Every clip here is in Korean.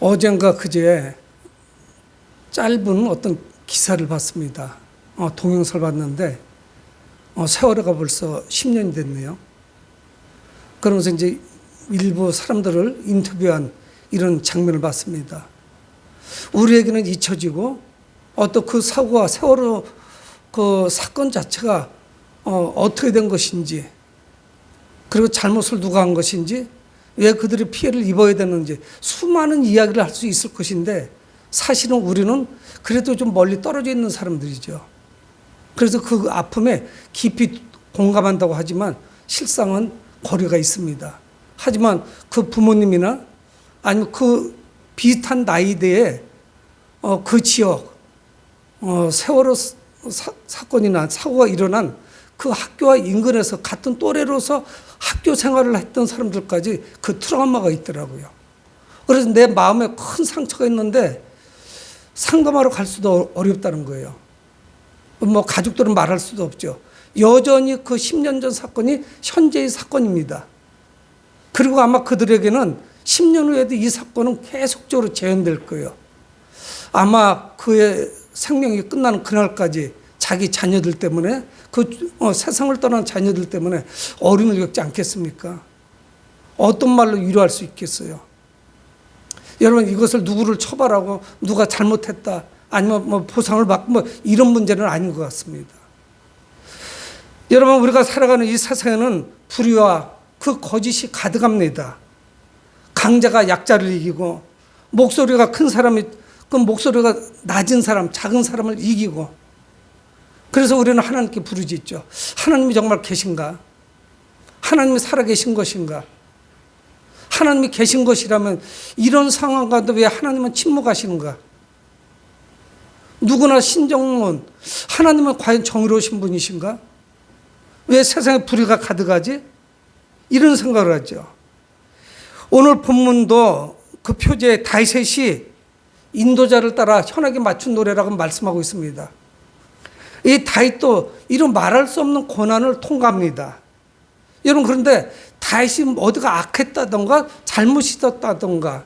어젠가 그제 짧은 어떤 기사를 봤습니다. 동영상을 봤는데 세월호가 벌써 10년이 됐네요. 그러면서 이제 일부 사람들을 인터뷰한 이런 장면을 봤습니다. 우리에게는 잊혀지고 어떤 그 사고와 세월호 그 사건 자체가 어떻게 된 것인지, 그리고 잘못을 누가 한 것인지, 왜 그들이 피해를 입어야 되는지 수많은 이야기를 할 수 있을 것인데, 사실은 우리는 그래도 좀 멀리 떨어져 있는 사람들이죠. 그래서 그 아픔에 깊이 공감한다고 하지만 실상은 거리가 있습니다. 하지만 그 부모님이나 아니면 그 비슷한 나이대의 그 지역, 세월호 사건이나 사고가 일어난 그 학교와 인근에서 같은 또래로서 학교 생활을 했던 사람들까지 그 트라우마가 있더라고요. 그래서 내 마음에 큰 상처가 있는데 상담하러 갈 수도 어렵다는 거예요. 뭐 가족들은 말할 수도 없죠. 여전히 그 10년 전 사건이 현재의 사건입니다. 그리고 아마 그들에게는 10년 후에도 이 사건은 계속적으로 재현될 거예요. 아마 그의 생명이 끝나는 그날까지 자기 자녀들 때문에 세상을 떠난 자녀들 때문에 어려움을 겪지 않겠습니까? 어떤 말로 위로할 수 있겠어요? 여러분, 이것을 누구를 처벌하고 누가 잘못했다 아니면 뭐 보상을 받고 뭐 이런 문제는 아닌 것 같습니다. 여러분, 우리가 살아가는 이 세상에는 불의와 그 거짓이 가득합니다. 강자가 약자를 이기고, 목소리가 큰 사람이 그 목소리가 낮은 사람, 작은 사람을 이기고, 그래서 우리는 하나님께 부르짖죠. 하나님이 정말 계신가? 하나님이 살아계신 것인가? 하나님이 계신 것이라면 이런 상황 가운데 왜 하나님은 침묵하시는가? 누구나 신정론, 하나님은 과연 정의로우신 분이신가? 왜 세상에 불의가 가득하지? 이런 생각을 하죠. 오늘 본문도 그 표제에 다윗이 인도자를 따라 현악에 맞춘 노래라고 말씀하고 있습니다. 이 다윗도 이런 말할 수 없는 고난을 통과합니다. 여러분, 그런데 다윗이 어디가 악했다던가 잘못이 있었다던가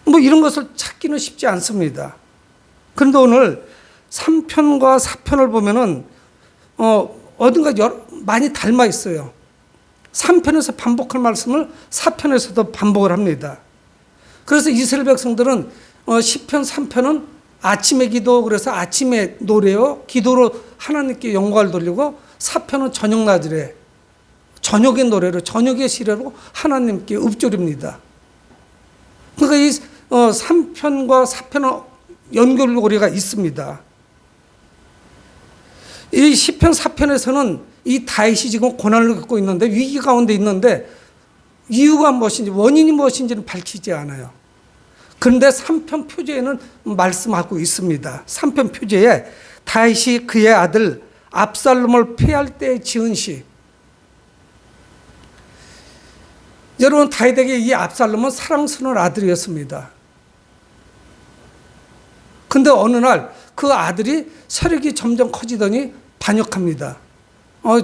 뭐 이런 것을 찾기는 쉽지 않습니다. 그런데 오늘 3편과 4편을 보면은 어딘가 많이 닮아 있어요. 3편에서 반복할 말씀을 4편에서도 반복을 합니다. 그래서 이스라엘 백성들은 시편 3편은 아침의 기도, 그래서 아침의 노래요, 기도로 하나님께 영광을 돌리고, 4편은 저녁 나절에 저녁의 노래로, 저녁의 시래로 하나님께 읊조립니다. 그러니까 이 3편과 4편은 연결고리가 있습니다. 이 시편 4편에서는 이 다윗이 지금 고난을 겪고 있는데, 위기 가운데 있는데 이유가 무엇인지, 원인이 무엇인지는 밝히지 않아요. 그런데 3편 표제에는 말씀하고 있습니다. 3편 표제에 다윗이 그의 아들 압살롬을 폐할 때 지은 시. 여러분, 다윗에게 이 압살롬은 사랑스러운 아들이었습니다. 근데 어느 날 그 아들이 세력이 점점 커지더니 반역합니다.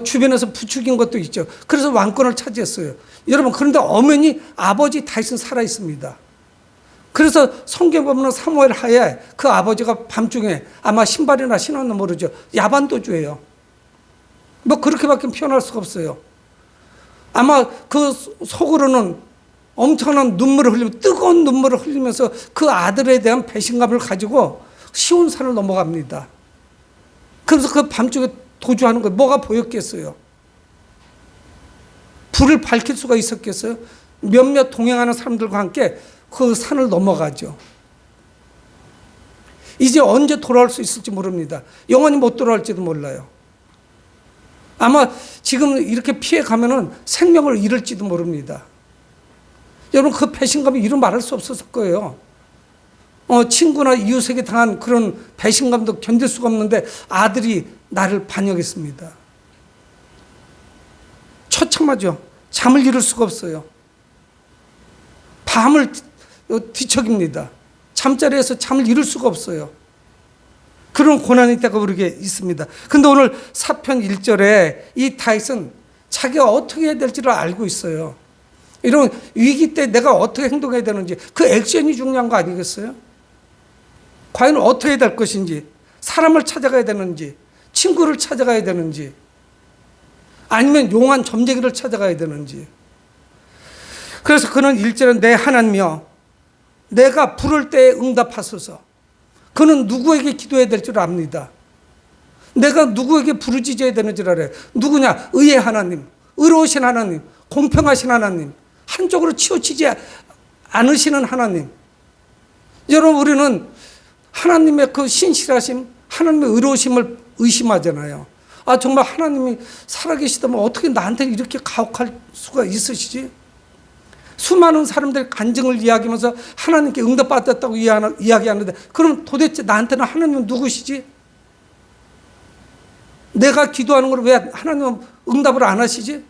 주변에서 부추긴 것도 있죠. 그래서 왕권을 차지했어요. 여러분, 그런데 엄연히 아버지 다윗은 살아 있습니다. 그래서 성경 보면 사무엘 하에 그 아버지가 밤중에 아마 신발이나 신었나 모르죠. 야반도주예요. 뭐 그렇게밖에 표현할 수가 없어요. 아마 그 속으로는 엄청난 눈물을 흘리며, 뜨거운 눈물을 흘리면서 그 아들에 대한 배신감을 가지고 시온산을 넘어갑니다. 그래서 그 밤중에 도주하는 거예요. 뭐가 보였겠어요? 불을 밝힐 수가 있었겠어요? 몇몇 동행하는 사람들과 함께 그 산을 넘어가죠. 이제 언제 돌아올 수 있을지 모릅니다. 영원히 못 돌아올지도 몰라요. 아마 지금 이렇게 피해가면은 생명을 잃을지도 모릅니다. 여러분, 그 배신감이 이루 말할 수 없었을 거예요. 친구나 이웃에게 당한 그런 배신감도 견딜 수가 없는데 아들이 나를 반역했습니다. 처참하죠. 잠을 이룰 수가 없어요. 밤을 뒤척입니다. 잠자리에서 잠을 이룰 수가 없어요. 그런 고난이 때가 우리에게 있습니다. 그런데 오늘 4편 1절에 이 다윗은 자기가 어떻게 해야 될지를 알고 있어요. 이런 위기 때 내가 어떻게 행동해야 되는지 그 액션이 중요한 거 아니겠어요? 과연 어떻게 해야 될 것인지, 사람을 찾아가야 되는지, 친구를 찾아가야 되는지, 아니면 용한 점쟁이를 찾아가야 되는지. 그래서 그는 1절에 내 하나님이여 내가 부를 때 응답하소서. 그는 누구에게 기도해야 될 줄 압니다. 내가 누구에게 부르짖어야 되는 줄 알아요. 누구냐? 의의 하나님, 의로우신 하나님, 공평하신 하나님, 한쪽으로 치우치지 않으시는 하나님. 여러분, 우리는 하나님의 그 신실하심, 하나님의 의로우심을 의심하잖아요. 아, 정말 하나님이 살아계시다면 어떻게 나한테 이렇게 가혹할 수가 있으시지? 수많은 사람들이 간증을 이야기하면서 하나님께 응답받았다고 이야기하는데, 그럼 도대체 나한테는 하나님은 누구시지? 내가 기도하는 걸 왜 하나님은 응답을 안 하시지?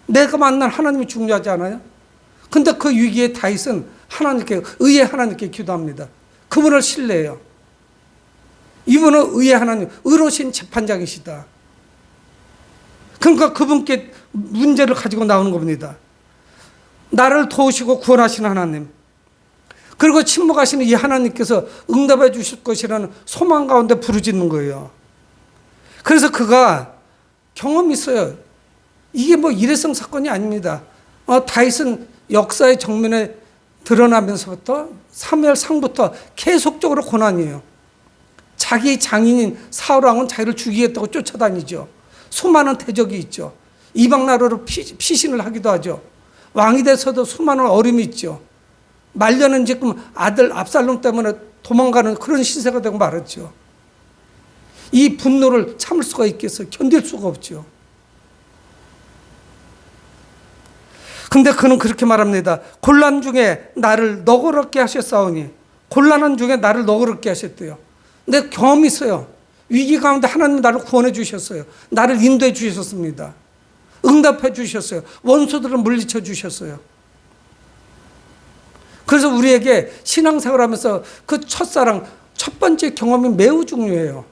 내가 만난 하나님이 중요하지 않아요? 근데 그 위기에 다윗은 하나님께, 의의 하나님께 기도합니다. 그분을 신뢰해요. 이분은 의의 하나님, 의로우신 재판장이시다. 그러니까 그분께 문제를 가지고 나오는 겁니다. 나를 도우시고 구원하시는 하나님, 그리고 침묵하시는 이 하나님께서 응답해 주실 것이라는 소망 가운데 부르짖는 거예요. 그래서 그가 경험이 있어요. 이게 뭐 일회성 사건이 아닙니다. 다윗은 역사의 정면에 드러나면서부터 사무엘상부터 계속적으로 고난이에요. 자기 장인인 사울왕은 자기를 죽이겠다고 쫓아다니죠. 수많은 대적이 있죠. 이방 나라로 피신을 하기도 하죠. 왕이 돼서도 수많은 어려움이 있죠. 말년은 지금 아들 압살롬 때문에 도망가는 그런 신세가 되고 말았죠. 이 분노를 참을 수가 있겠어요? 견딜 수가 없죠. 근데 그는 그렇게 말합니다. 곤란 중에 나를 너그럽게 하셨사오니, 곤란한 중에 나를 너그럽게 하셨대요. 근데 경험이 있어요. 위기 가운데 하나님이 나를 구원해 주셨어요. 나를 인도해 주셨습니다. 응답해 주셨어요. 원수들을 물리쳐 주셨어요. 그래서 우리에게 신앙생활 하면서 그 첫사랑, 첫 번째 경험이 매우 중요해요.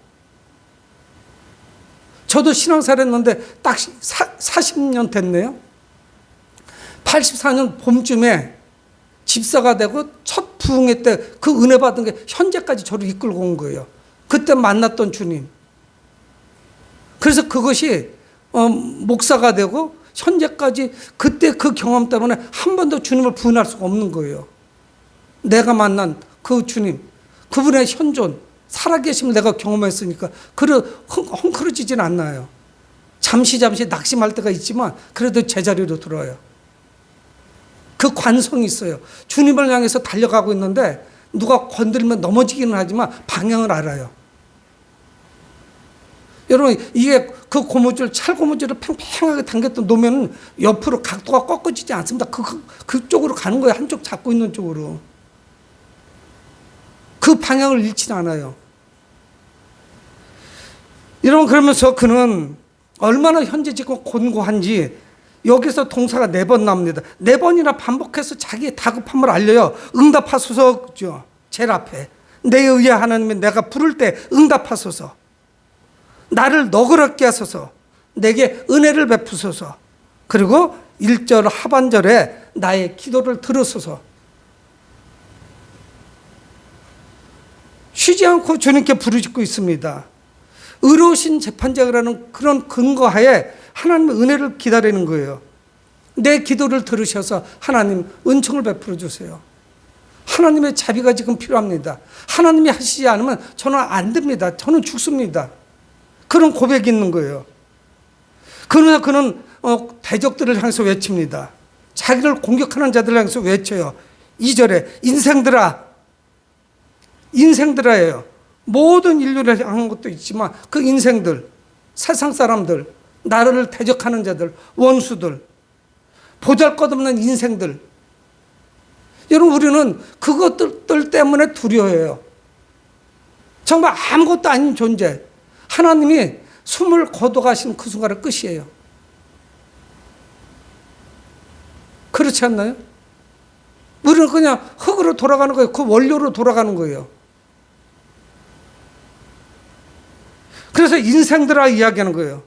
저도 신앙생활 했는데 딱 40년 됐네요. 84년 봄쯤에 집사가 되고 첫 부흥회 때 그 은혜 받은 게 현재까지 저를 이끌고 온 거예요. 그때 만났던 주님. 그래서 그것이 목사가 되고 현재까지 그때 그 경험 때문에 한 번도 주님을 부인할 수가 없는 거예요. 내가 만난 그 주님, 그분의 현존, 살아계심을 내가 경험했으니까 헝클어지진 않나요. 잠시 낙심할 때가 있지만 그래도 제자리로 들어와요. 그 관성이 있어요. 주님을 향해서 달려가고 있는데 누가 건드리면 넘어지기는 하지만 방향을 알아요. 여러분, 이게 그 고무줄, 찰고무줄을 팽팽하게 당겼던 놓으면 옆으로 각도가 꺾어지지 않습니다. 그쪽으로 가는 거예요. 한쪽 잡고 있는 쪽으로. 그 방향을 잃지는 않아요. 여러분, 그러면서 그는 얼마나 현재직고 곤고한지 여기서 동사가 4번 나옵니다. 4번이나 반복해서 자기의 다급함을 알려요. 응답하소서, 제일 앞에. 내 의의 하나님이 내가 부를 때 응답하소서. 나를 너그럽게 하소서. 내게 은혜를 베푸소서. 그리고 1절 하반절에 나의 기도를 들으소서. 쉬지 않고 주님께 부르짖고 있습니다. 의로우신 재판장이라는 그런 근거하에 하나님의 은혜를 기다리는 거예요. 내 기도를 들으셔서 하나님 은총을 베풀어 주세요. 하나님의 자비가 지금 필요합니다. 하나님이 하시지 않으면 저는 안 됩니다. 저는 죽습니다. 그런 고백이 있는 거예요. 그러나 그는 대적들을 향해서 외칩니다. 자기를 공격하는 자들을 향해서 외쳐요. 2절에 인생들아예요. 모든 인류를 향한 것도 있지만 그 인생들, 세상 사람들, 나를 대적하는 자들, 원수들, 보잘것없는 인생들. 여러분, 우리는 그것들 때문에 두려워해요. 정말 아무것도 아닌 존재. 하나님이 숨을 거둬가신 그 순간에 끝이에요. 그렇지 않나요? 우리는 그냥 흙으로 돌아가는 거예요. 그 원료로 돌아가는 거예요. 그래서 인생들아 이야기하는 거예요.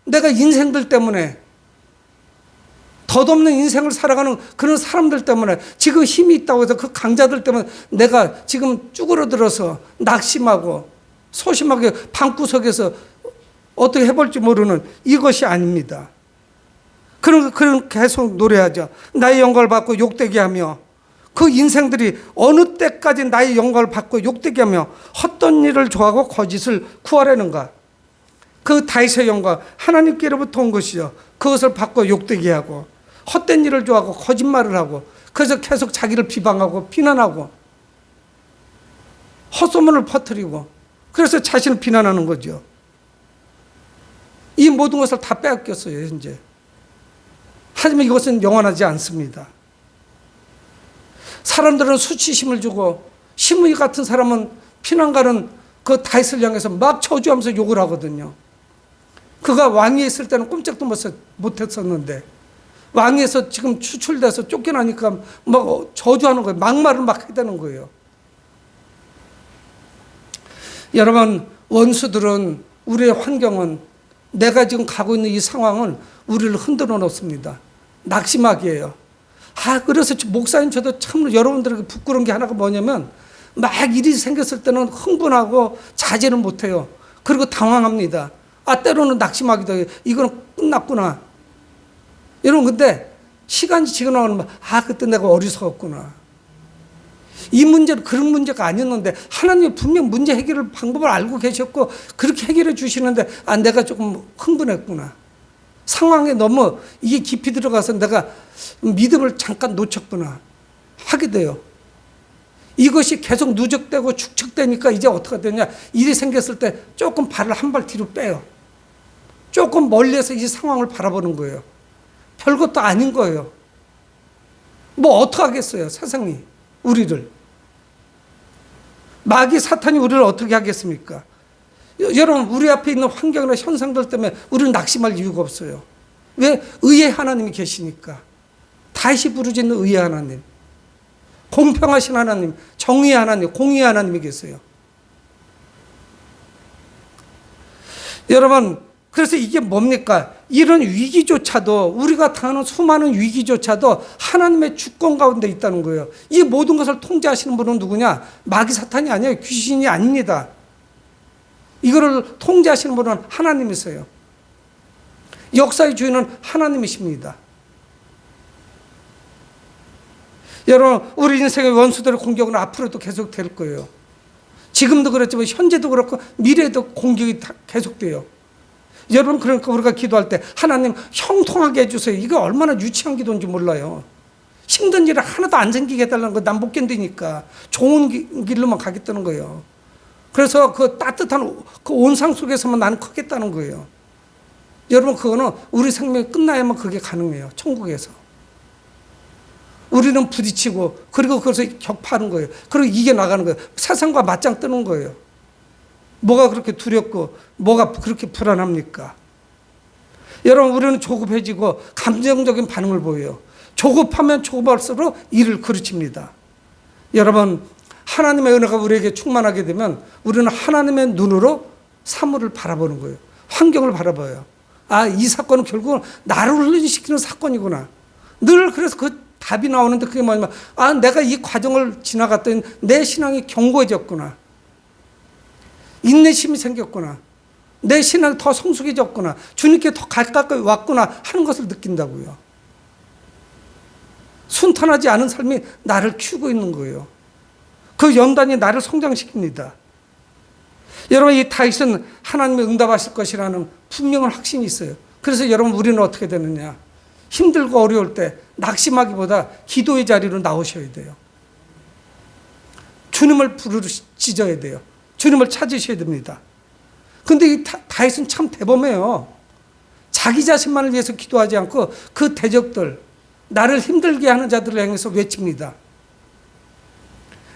내가 인생들 때문에 덧없는 인생을 살아가는 그런 사람들 때문에, 지금 힘이 있다고 해서 그 강자들 때문에 내가 지금 쭈그러들어서 낙심하고 소심하게 방구석에서 어떻게 해볼지 모르는 이것이 아닙니다. 그런 계속 노래하죠. 나의 영광을 받고 욕되게 하며, 그 인생들이 어느 때까지 나의 영광을 받고 욕되게 하며 헛된 일을 좋아하고 거짓을 구하려는가. 그 다윗의 영광, 하나님께로부터 온 것이죠. 그것을 받고 욕되게 하고 헛된 일을 좋아하고 거짓말을 하고, 그래서 계속 자기를 비방하고 비난하고 헛소문을 퍼뜨리고, 그래서 자신을 비난하는 거죠. 이 모든 것을 다 빼앗겼어요, 현재. 하지만 이것은 영원하지 않습니다. 사람들은 수치심을 주고, 시므이 같은 사람은 피난가는 그 다윗을 향해서 막 저주하면서 욕을 하거든요. 그가 왕위에 있을 때는 꼼짝도 못했었는데 왕위에서 지금 추출돼서 쫓겨나니까 막 저주하는 거예요. 막말을 막 해대는 거예요. 여러분, 원수들은, 우리의 환경은, 내가 지금 가고 있는 이 상황은 우리를 흔들어 놓습니다. 낙심하게 해요. 그래서 목사님, 저도 참 여러분들에게 부끄러운 게 하나가 뭐냐면, 막 일이 생겼을 때는 흥분하고 자제를 못해요. 그리고 당황합니다. 때로는 낙심하기도 해요. 이거는 끝났구나. 여러분, 근데 시간이 지나가면 그때 내가 어리석었구나. 이 문제는 그런 문제가 아니었는데 하나님이 분명 문제 해결 방법을 알고 계셨고 그렇게 해결해 주시는데 내가 조금 흥분했구나. 상황에 너무 이게 깊이 들어가서 내가 믿음을 잠깐 놓쳤구나 하게 돼요. 이것이 계속 누적되고 축적되니까 이제 어떻게 되냐, 일이 생겼을 때 조금 발을 한 발 뒤로 빼요. 조금 멀리에서 이 상황을 바라보는 거예요. 별것도 아닌 거예요. 뭐 어떡하겠어요, 세상이 우리를. 마귀 사탄이 우리를 어떻게 하겠습니까? 여러분, 우리 앞에 있는 환경이나 현상들 때문에 우리는 낙심할 이유가 없어요. 왜? 의의 하나님이 계시니까. 다시 부르짖는 의의 하나님, 공평하신 하나님, 정의의 하나님, 공의의 하나님이 계세요. 여러분, 그래서 이게 뭡니까? 이런 위기조차도, 우리가 당하는 수많은 위기조차도 하나님의 주권 가운데 있다는 거예요. 이 모든 것을 통제하시는 분은 누구냐? 마귀 사탄이 아니에요. 귀신이 아닙니다. 이거를 통제하시는 분은 하나님이세요. 역사의 주인은 하나님이십니다. 여러분, 우리 인생의 원수들의 공격은 앞으로도 계속 될 거예요. 지금도 그렇지만 현재도 그렇고 미래에도 공격이 계속돼요. 여러분, 그러니까 우리가 기도할 때 하나님 형통하게 해주세요. 이게 얼마나 유치한 기도인지 몰라요. 힘든 일을 하나도 안 생기게 해달라는 거, 난 못 견디니까 좋은 길로만 가겠다는 거예요. 그래서 그 따뜻한 그 온상 속에서만 나는 크겠다는 거예요. 여러분, 그거는 우리 생명이 끝나야만 그게 가능해요. 천국에서. 우리는 부딪히고 그리고 그것을 격파하는 거예요. 그리고 이겨나가는 거예요. 세상과 맞짱 뜨는 거예요. 뭐가 그렇게 두렵고 뭐가 그렇게 불안합니까? 여러분, 우리는 조급해지고 감정적인 반응을 보여요. 조급하면 조급할수록 일을 그르칩니다. 여러분, 하나님의 은혜가 우리에게 충만하게 되면 우리는 하나님의 눈으로 사물을 바라보는 거예요. 환경을 바라봐요. 이 사건은 결국은 나를 훈련시키는 사건이구나. 늘 그래서 그 답이 나오는데 그게 뭐냐면, 내가 이 과정을 지나갔더니 내 신앙이 견고해졌구나. 인내심이 생겼구나. 내 신앙이 더 성숙해졌구나. 주님께 더 가까이 왔구나 하는 것을 느낀다고요. 순탄하지 않은 삶이 나를 키우고 있는 거예요. 그 연단이 나를 성장시킵니다. 여러분, 이 다윗은 하나님이 응답하실 것이라는 분명한 확신이 있어요. 그래서 여러분, 우리는 어떻게 되느냐? 힘들고 어려울 때 낙심하기보다 기도의 자리로 나오셔야 돼요. 주님을 부르짖어야 돼요. 주님을 찾으셔야 됩니다. 근데 이 다윗은 참 대범해요. 자기 자신만을 위해서 기도하지 않고 그 대적들, 나를 힘들게 하는 자들을 향해서 외칩니다.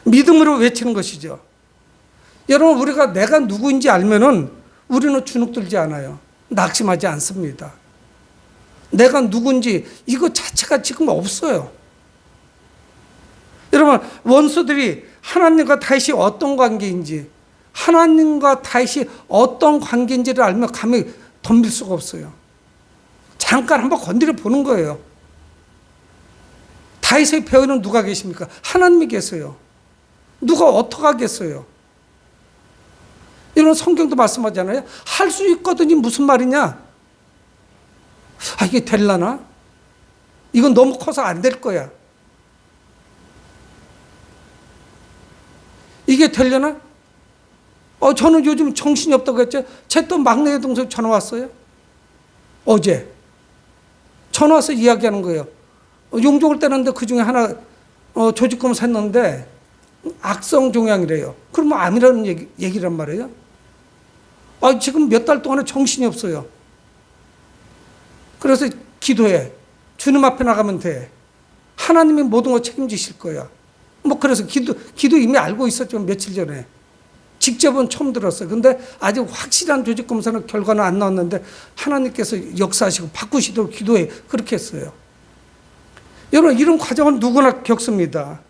믿음으로 외치는 것이죠. 여러분, 우리가 내가 누구인지 알면은 우리는 주눅들지 않아요. 낙심하지 않습니다. 내가 누군지 이거 자체가 지금 없어요. 여러분, 원수들이 하나님과 다윗이 어떤 관계인지, 하나님과 다윗이 어떤 관계인지를 알면 감히 덤빌 수가 없어요. 잠깐 한번 건드려 보는 거예요. 다윗의 배후에는 누가 계십니까? 하나님이 계세요. 누가 어떻게 하겠어요? 이런 성경도 말씀하잖아요. 할 수 있거든이 무슨 말이냐? 이게 될라나? 이건 너무 커서 안 될 거야. 이게 되려나? 저는 요즘 정신이 없다고 했죠. 제 또 막내 동생 전화 왔어요. 어제. 전화 와서 이야기하는 거예요. 용종을 떼는데 그 중에 하나 조직검사 했는데 악성 종양이래요. 그러면 암이라는 얘기란 말이에요. 지금 몇 달 동안에 정신이 없어요. 그래서 기도해. 주님 앞에 나가면 돼. 하나님이 모든 걸 책임지실 거야. 그래서 기도 이미 알고 있었지만 며칠 전에. 직접은 처음 들었어요. 근데 아직 확실한 조직검사는 결과는 안 나왔는데 하나님께서 역사하시고 바꾸시도록 기도해. 그렇게 했어요. 여러분, 이런 과정은 누구나 겪습니다.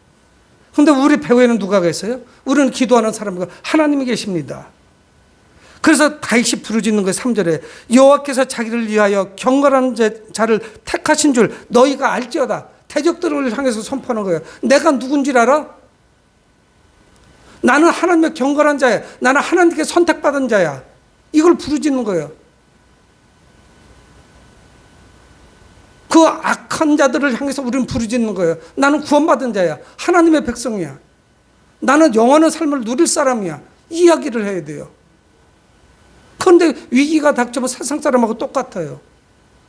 근데 우리 배후에는 누가 계세요? 우리는 기도하는 사람이고 하나님이 계십니다. 그래서 다윗이 부르짖는 거예요. 3절에 여호와께서 자기를 위하여 경건한 자를 택하신 줄 너희가 알지어다. 대적들을 향해서 선포하는 거예요. 내가 누군지 알아? 나는 하나님의 경건한 자야. 나는 하나님께 선택받은 자야. 이걸 부르짖는 거예요. 그 악한 자들을 향해서 우리는 부르짖는 거예요. 나는 구원받은 자야. 하나님의 백성이야. 나는 영원한 삶을 누릴 사람이야. 이 이야기를 해야 돼요. 그런데 위기가 닥쳐면 세상 사람하고 똑같아요.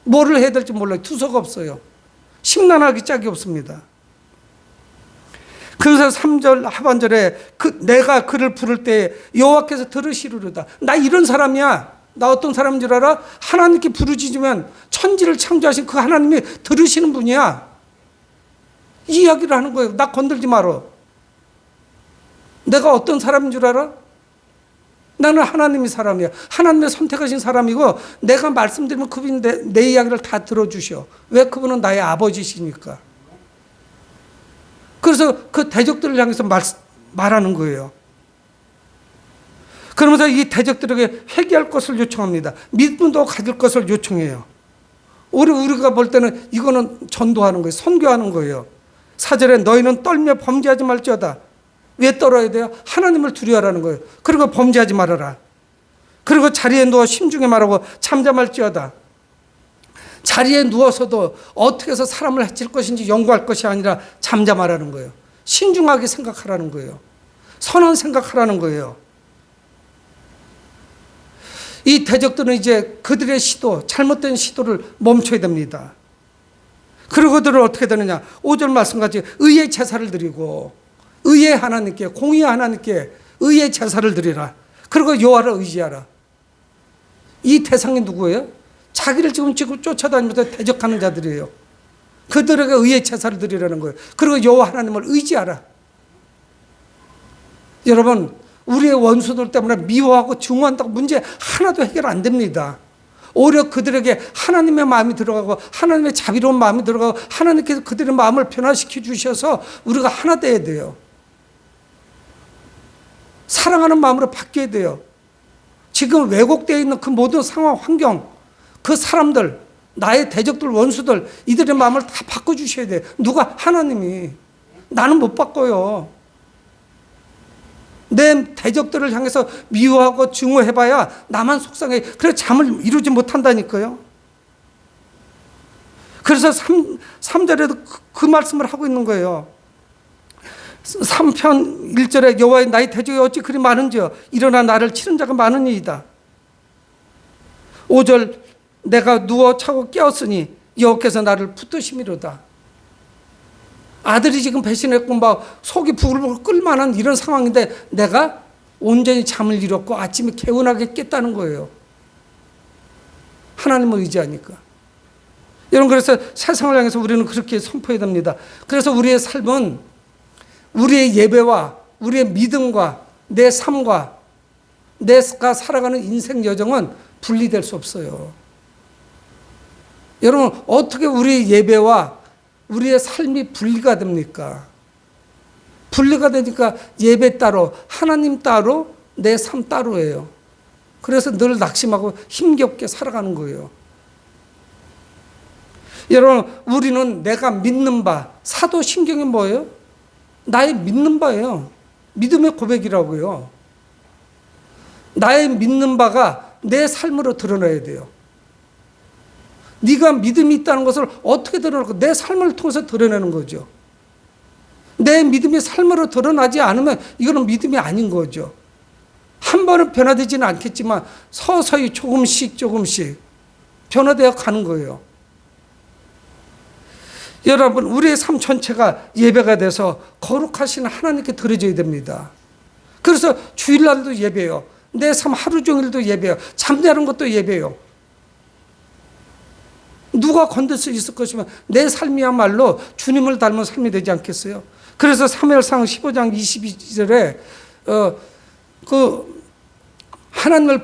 뭐를 해야 될지 몰라요. 투서가 없어요. 심란하기 짝이 없습니다. 그래서 3절 하반절에 내가 그를 부를 때 여호와께서 들으시리로다. 나 이런 사람이야. 나 어떤 사람인 줄 알아? 하나님께 부르짖으면 천지를 창조하신 그 하나님이 들으시는 분이야. 이 이야기를 하는 거예요. 나 건들지 마라. 내가 어떤 사람인 줄 알아? 나는 하나님의 사람이야. 하나님의 선택하신 사람이고 내가 말씀드리면 그분이 내 이야기를 다 들어주셔. 왜? 그분은 나의 아버지시니까. 그래서 그 대적들을 향해서 말하는 거예요. 그러면서 이 대적들에게 회개할 것을 요청합니다. 믿음도 가질 것을 요청해요. 우리가 볼 때는 이거는 전도하는 거예요. 선교하는 거예요. 4절에 너희는 떨며 범죄하지 말지어다. 왜 떨어야 돼요? 하나님을 두려워하라는 거예요. 그리고 범죄하지 말아라. 그리고 자리에 누워 심중에 말하고 잠잠할지어다. 자리에 누워서도 어떻게 해서 사람을 해칠 것인지 연구할 것이 아니라 잠잠하라는 거예요. 신중하게 생각하라는 거예요. 선한 생각하라는 거예요. 이 대적들은 이제 그들의 시도, 잘못된 시도를 멈춰야 됩니다. 그리고 그들은 어떻게 되느냐? 5절 말씀같이 의의 제사를 드리고 의의 하나님께, 공의의 하나님께 의의 제사를 드리라. 그리고 여호와를 의지하라. 이 대상이 누구예요? 자기를 지금 쫓아다니면서 대적하는 자들이에요. 그들에게 의의 제사를 드리라는 거예요. 그리고 여호와 하나님을 의지하라. 여러분, 우리의 원수들 때문에 미워하고 증오한다고 문제 하나도 해결 안 됩니다. 오히려 그들에게 하나님의 마음이 들어가고 하나님의 자비로운 마음이 들어가고 하나님께서 그들의 마음을 변화시켜 주셔서 우리가 하나 돼야 돼요. 사랑하는 마음으로 바뀌어야 돼요. 지금 왜곡되어 있는 그 모든 상황, 환경, 그 사람들, 나의 대적들, 원수들, 이들의 마음을 다 바꿔주셔야 돼요. 누가? 하나님이. 나는 못 바꿔요. 내 대적들을 향해서 미워하고 증오해봐야 나만 속상해. 그래서 잠을 이루지 못한다니까요. 그래서 3절에도 그 말씀을 하고 있는 거예요. 3편 1절에 여호와의 나의 대적이 어찌 그리 많은지요. 일어나 나를 치는 자가 많으니이다. 5절 내가 누워 차고 깨었으니 여호와께서 나를 붙드심이로다. 아들이 지금 배신했고 막 속이 부글부글 끓만한 이런 상황인데 내가 온전히 잠을 이뤘고 아침에 개운하게 깼다는 거예요. 하나님을 의지하니까. 여러분, 그래서 세상을 향해서 우리는 그렇게 선포해야 됩니다. 그래서 우리의 삶은 우리의 예배와 우리의 믿음과 내 삶과 내가 살아가는 인생 여정은 분리될 수 없어요. 여러분, 어떻게 우리의 예배와 우리의 삶이 분리가 됩니까? 분리가 되니까 예배 따로, 하나님 따로, 내 삶 따로예요. 그래서 늘 낙심하고 힘겹게 살아가는 거예요. 여러분, 우리는 내가 믿는 바, 사도신경이 뭐예요? 나의 믿는 바예요. 믿음의 고백이라고요. 나의 믿는 바가 내 삶으로 드러나야 돼요. 네가 믿음이 있다는 것을 어떻게 드러나고 내 삶을 통해서 드러내는 거죠. 내 믿음이 삶으로 드러나지 않으면 이거는 믿음이 아닌 거죠. 한 번은 변화되지는 않겠지만 서서히 조금씩 변화되어 가는 거예요. 여러분, 우리의 삶 전체가 예배가 돼서 거룩하신 하나님께 드려져야 됩니다. 그래서 주일날도 예배요. 내 삶 하루 종일도 예배요. 잠자는 것도 예배요. 누가 건들 수 있을 것이면 내 삶이야말로 주님을 닮은 삶이 되지 않겠어요? 그래서 사무엘상 15장 22절에 하나님을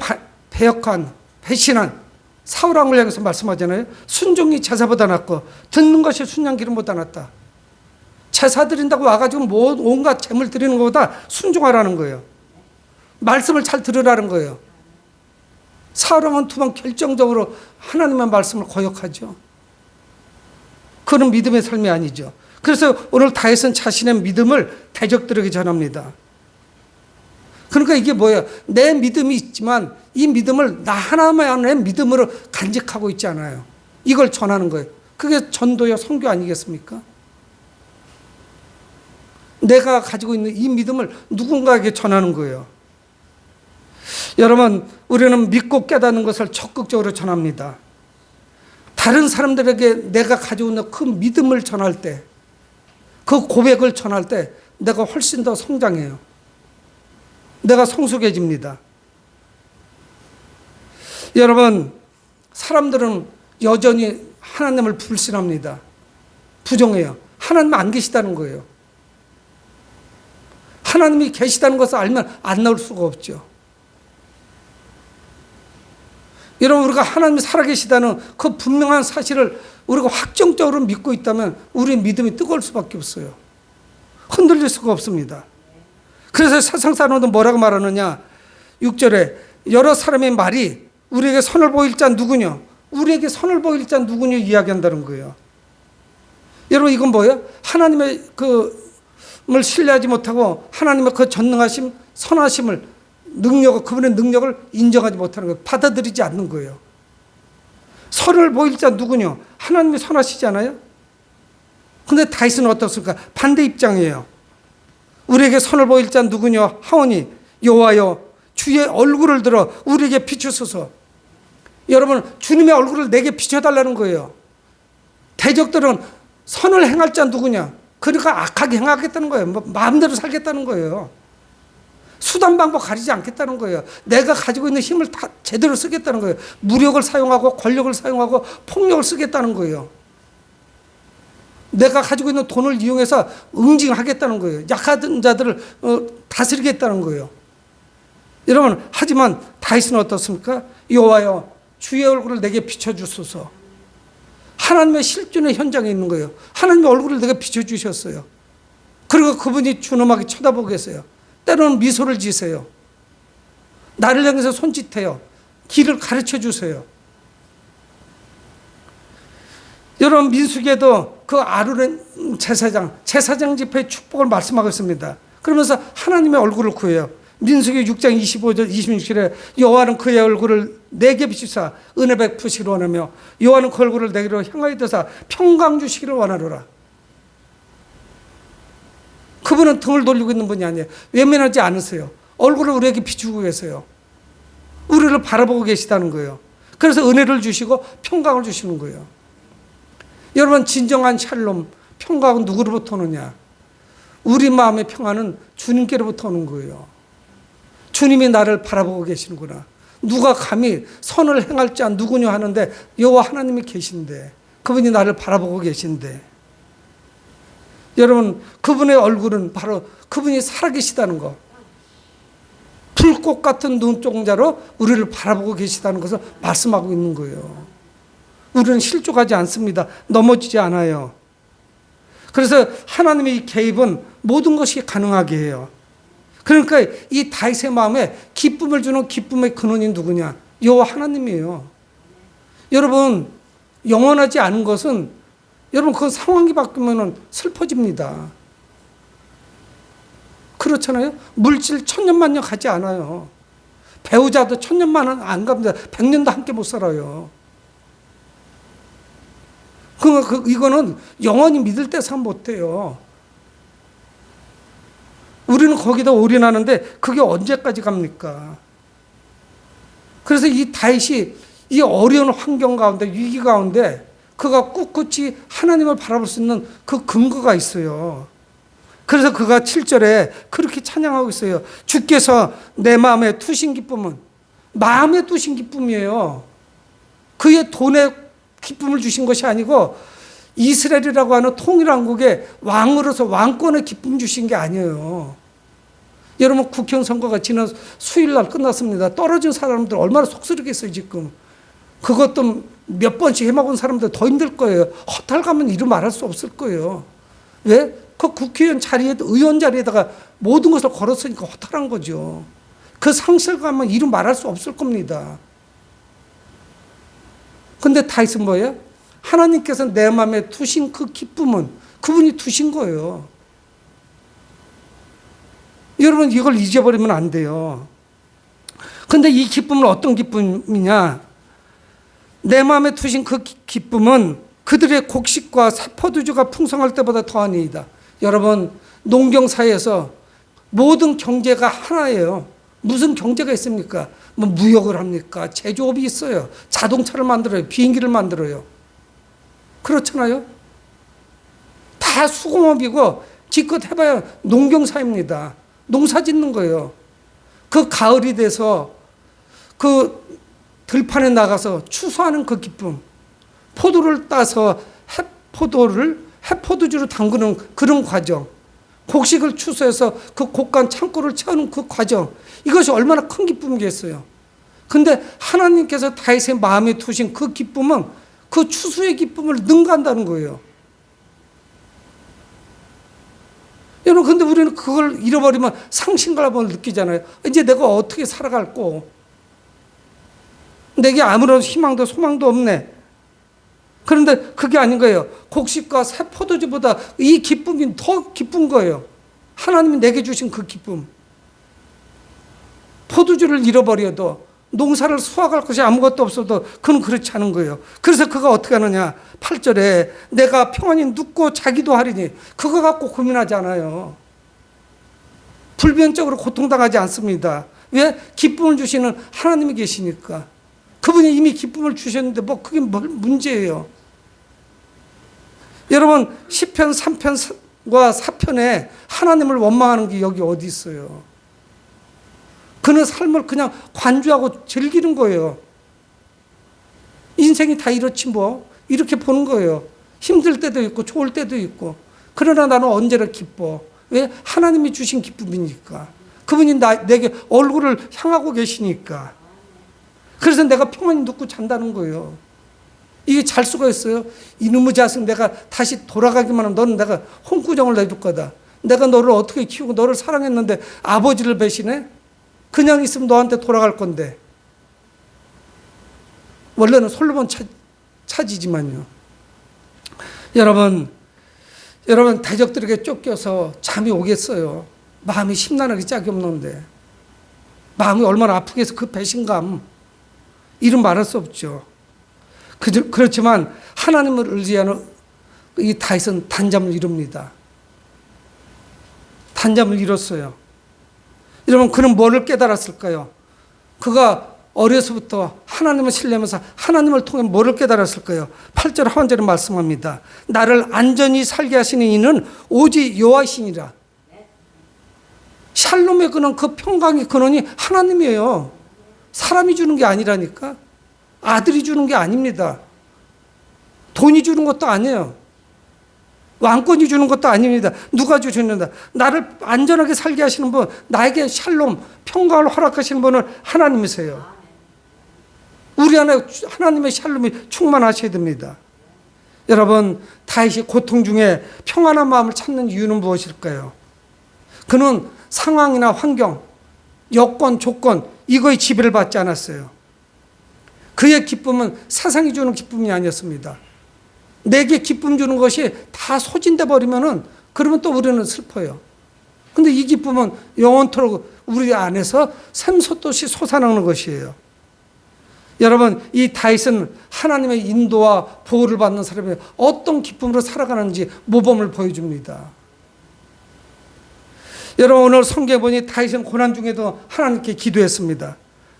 배역한, 배신한 사울왕을 향해서 말씀하잖아요. 순종이 제사보다 낫고 듣는 것이 순양기름보다 낫다. 제사 드린다고 와가지고 온갖 재물 드리는 것보다 순종하라는 거예요. 말씀을 잘 들으라는 거예요. 사울왕은 두 번 결정적으로 하나님의 말씀을 거역하죠. 그건 믿음의 삶이 아니죠. 그래서 오늘 다윗은 자신의 믿음을 대적들에게 전합니다. 그러니까 이게 뭐예요? 내 믿음이 있지만 이 믿음을 나 하나만의 믿음으로 간직하고 있지 않아요. 이걸 전하는 거예요. 그게 전도요, 선교 아니겠습니까? 내가 가지고 있는 이 믿음을 누군가에게 전하는 거예요. 여러분, 우리는 믿고 깨닫는 것을 적극적으로 전합니다. 다른 사람들에게 내가 가지고 있는 그 믿음을 전할 때, 그 고백을 전할 때 내가 훨씬 더 성장해요. 내가 성숙해집니다. 여러분, 사람들은 여전히 하나님을 불신합니다. 부정해요. 하나님 안 계시다는 거예요. 하나님이 계시다는 것을 알면 안 나올 수가 없죠. 여러분, 우리가 하나님이 살아계시다는 그 분명한 사실을 우리가 확정적으로 믿고 있다면 우리의 믿음이 뜨거울 수밖에 없어요. 흔들릴 수가 없습니다. 그래서 세상 사람들은 뭐라고 말하느냐? 6절에 여러 사람의 말이 우리에게 선을 보일 자 누구냐? 우리에게 선을 보일 자 누구냐 이야기한다는 거예요. 여러분, 이건 뭐예요? 하나님의 을 신뢰하지 못하고 하나님의 그 전능하심, 선하심을, 그분의 능력을 인정하지 못하는 거예요. 받아들이지 않는 거예요. 선을 보일 자 누구냐? 하나님이 선하시잖아요. 근데 다윗은 어떻습니까? 반대 입장이에요. 우리에게 선을 보일 자 누구냐 하오니 여호와여 주의 얼굴을 들어 우리에게 비추소서. 여러분, 주님의 얼굴을 내게 비춰달라는 거예요. 대적들은 선을 행할 자 누구냐? 그러니까 악하게 행하겠다는 거예요. 마음대로 살겠다는 거예요. 수단 방법 가리지 않겠다는 거예요. 내가 가지고 있는 힘을 다 제대로 쓰겠다는 거예요. 무력을 사용하고 권력을 사용하고 폭력을 쓰겠다는 거예요. 내가 가지고 있는 돈을 이용해서 응징하겠다는 거예요. 약한 자들을 다스리겠다는 거예요. 여러분, 하지만 다윗은 어떻습니까? 여호와여 주의 얼굴을 내게 비춰주소서. 하나님의 실존의 현장에 있는 거예요. 하나님의 얼굴을 내게 비춰주셨어요. 그리고 그분이 준엄하게 쳐다보고 계세요. 때로는 미소를 지세요. 나를 향해서 손짓해요. 길을 가르쳐 주세요. 여러분, 민수기에도 그 아론의 제사장 집회의 축복을 말씀하고 있습니다. 그러면서 하나님의 얼굴을 구해요. 민수기 6장 25절 26절에 여호와는 그의 얼굴을 내게 비추사 은혜 베푸시기를 원하며 여호와는 그 얼굴을 내게로 향하여 드사 평강 주시기를 원하노라. 그분은 등을 돌리고 있는 분이 아니에요. 외면하지 않으세요. 얼굴을 우리에게 비추고 계세요. 우리를 바라보고 계시다는 거예요. 그래서 은혜를 주시고 평강을 주시는 거예요. 여러분, 진정한 샬롬, 평강은 누구로부터 오느냐? 우리 마음의 평안은 주님께로부터 오는 거예요. 주님이 나를 바라보고 계시는구나. 누가 감히 선을 행할 자 누구냐 하는데 여호와 하나님이 계신데, 그분이 나를 바라보고 계신데, 여러분, 그분의 얼굴은 바로 그분이 살아계시다는 것, 불꽃 같은 눈동자로 우리를 바라보고 계시다는 것을 말씀하고 있는 거예요. 우리는 실족하지 않습니다. 넘어지지 않아요. 그래서 하나님의 개입은 모든 것이 가능하게 해요. 그러니까 이 다윗의 마음에 기쁨을 주는 기쁨의 근원이 누구냐? 여호와 하나님이에요. 여러분, 영원하지 않은 것은 여러분, 그 상황이 바뀌면 슬퍼집니다. 그렇잖아요. 물질 천년만년 가지 않아요. 배우자도 천년만년 안 갑니다. 100년도 함께 못 살아요. 이거는 영원히 믿을 때 산 못해요. 우리는 거기다 올인하는데 그게 언제까지 갑니까? 그래서 이 다윗이 이 어려운 환경 가운데, 위기 가운데 그가 꿋꿋이 하나님을 바라볼 수 있는 그 근거가 있어요. 그래서 그가 7절에 그렇게 찬양하고 있어요. 주께서 내 마음에 두신 기쁨은, 마음에 두신 기쁨이에요. 그의 돈에 기쁨을 주신 것이 아니고 이스라엘이라고 하는 통일왕국의 왕으로서 왕권의 기쁨 주신 게 아니에요. 여러분, 국회의원 선거가 지난 수요일날 끝났습니다. 떨어진 사람들 얼마나 속쓰리겠어요 지금. 그것도 몇 번씩 해먹은 사람들 더 힘들 거예요. 허탈 가면 이루 말할 수 없을 거예요. 왜? 그 국회의원 자리에, 의원 자리에다가 모든 것을 걸었으니까 허탈한 거죠. 그 상실감은 이루 말할 수 없을 겁니다. 근데 다윗은 뭐예요? 하나님께서 내 마음에 두신 그 기쁨은 그분이 두신 거예요. 여러분, 이걸 잊어버리면 안 돼요. 근데 이 기쁨은 어떤 기쁨이냐? 내 마음에 두신 그 기쁨은 그들의 곡식과 포도주가 풍성할 때보다 더하니이다. 여러분, 농경사에서 모든 경제가 하나예요. 무슨 경제가 있습니까? 뭐 무역을 합니까? 제조업이 있어요. 자동차를 만들어요. 비행기를 만들어요. 그렇잖아요. 다 수공업이고 기껏 해봐야 농경사입니다. 농사 짓는 거예요. 그 가을이 돼서 그 들판에 나가서 추수하는 그 기쁨, 포도를 따서 해포도주로 담그는 그런 과정, 곡식을 추수해서 그 곡간 창고를 채우는 그 과정, 이것이 얼마나 큰 기쁨이겠어요. 근데 하나님께서 다윗의 마음에 두신 그 기쁨은 그 추수의 기쁨을 능가한다는 거예요. 여러분, 근데 우리는 그걸 잃어버리면 상실감을 느끼잖아요. 이제 내가 어떻게 살아갈꼬? 내게 아무런 희망도 소망도 없네. 그런데 그게 아닌 거예요. 곡식과 새 포도주보다 이 기쁨이 더 기쁜 거예요. 하나님이 내게 주신 그 기쁨. 포도주를 잃어버려도, 농사를 수확할 것이 아무것도 없어도 그는 그렇지 않은 거예요. 그래서 그가 어떻게 하느냐? 8절에 내가 평안히 눕고 자기도 하리니, 그거 갖고 고민하지 않아요. 불변적으로 고통당하지 않습니다. 왜? 기쁨을 주시는 하나님이 계시니까. 그분이 이미 기쁨을 주셨는데 뭐 그게 뭘 문제예요. 여러분, 시편 3편과 4편에 하나님을 원망하는 게 여기 어디 있어요? 그는 삶을 그냥 관주하고 즐기는 거예요. 인생이 다 이렇지 뭐. 이렇게 보는 거예요. 힘들 때도 있고 좋을 때도 있고. 그러나 나는 언제나 기뻐. 왜? 하나님이 주신 기쁨이니까. 그분이 내게 얼굴을 향하고 계시니까. 그래서 내가 평안히 눕고 잔다는 거예요. 이게 잘 수가 있어요? 이놈의 자식, 내가 다시 돌아가기만 하면 너는 내가 홍구정을 내줄 거다. 내가 너를 어떻게 키우고 너를 사랑했는데 아버지를 배신해? 그냥 있으면 너한테 돌아갈 건데. 원래는 솔로몬 차지지만요. 여러분, 대적들에게 쫓겨서 잠이 오겠어요. 마음이 심란하게 짝이 없는데. 마음이 얼마나 아프겠어. 그 배신감. 이름 말할 수 없죠. 그렇지만 하나님을 의지하는 이 다윗은 단잠을 이룹니다. 단잠을 이뤘어요. 여러분, 그는 뭐를 깨달았을까요? 그가 어려서부터 하나님을 신뢰하면서 하나님을 통해 뭐를 깨달았을까요? 8절 하반절에 말씀합니다. 나를 안전히 살게 하시는 이는 오직 여호와시니라. 샬롬의 근원, 그 평강의 근원이 하나님이에요. 사람이 주는 게 아니라니까. 아들이 주는 게 아닙니다. 돈이 주는 것도 아니에요. 왕권이 주는 것도 아닙니다. 누가 주시는다? 나를 안전하게 살게 하시는 분, 나에게 샬롬, 평강을 허락하시는 분은 하나님이세요. 우리 안에 하나님의 샬롬이 충만하셔야 됩니다. 여러분, 다윗이 고통 중에 평안한 마음을 찾는 이유는 무엇일까요? 그는 상황이나 환경, 여건, 조건, 이거에 지배를 받지 않았어요. 그의 기쁨은 세상이 주는 기쁨이 아니었습니다. 내게 기쁨 주는 것이 다 소진돼 버리면은 그러면 또 우리는 슬퍼요. 근데 이 기쁨은 영원토록 우리 안에서 샘솟듯이 솟아나는 것이에요. 여러분, 이 다윗은 하나님의 인도와 보호를 받는 사람이 어떤 기쁨으로 살아가는지 모범을 보여줍니다. 여러분, 오늘 성경에 보니 다윗은 고난 중에도 하나님께 기도했습니다.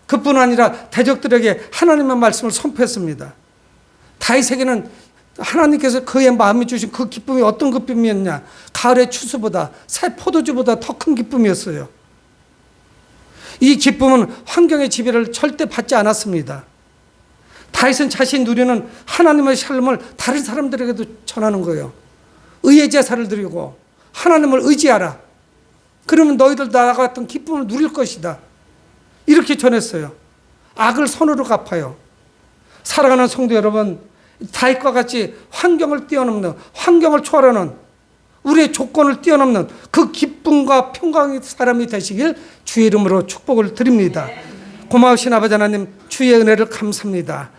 그뿐 아니라 대적들에게 하나님의 말씀을 선포했습니다. 다윗에게는 하나님께서 그의 마음에 주신 그 기쁨이 어떤 기쁨이었냐? 가을의 추수보다, 새 포도주보다 더 큰 기쁨이었어요. 이 기쁨은 환경의 지배를 절대 받지 않았습니다. 다윗은 자신이 누리는 하나님의 삶을 다른 사람들에게도 전하는 거예요. 의의 제사를 드리고 하나님을 의지하라. 그러면 너희들 나와 같은 기쁨을 누릴 것이다. 이렇게 전했어요. 악을 선으로 갚아요. 사랑하는 성도 여러분, 다윗과 같이 환경을 뛰어넘는, 환경을 초월하는, 우리의 조건을 뛰어넘는 그 기쁨과 평강의 사람이 되시길 주의 이름으로 축복을 드립니다. 고마우신 아버지 하나님, 주의 은혜를 감사합니다.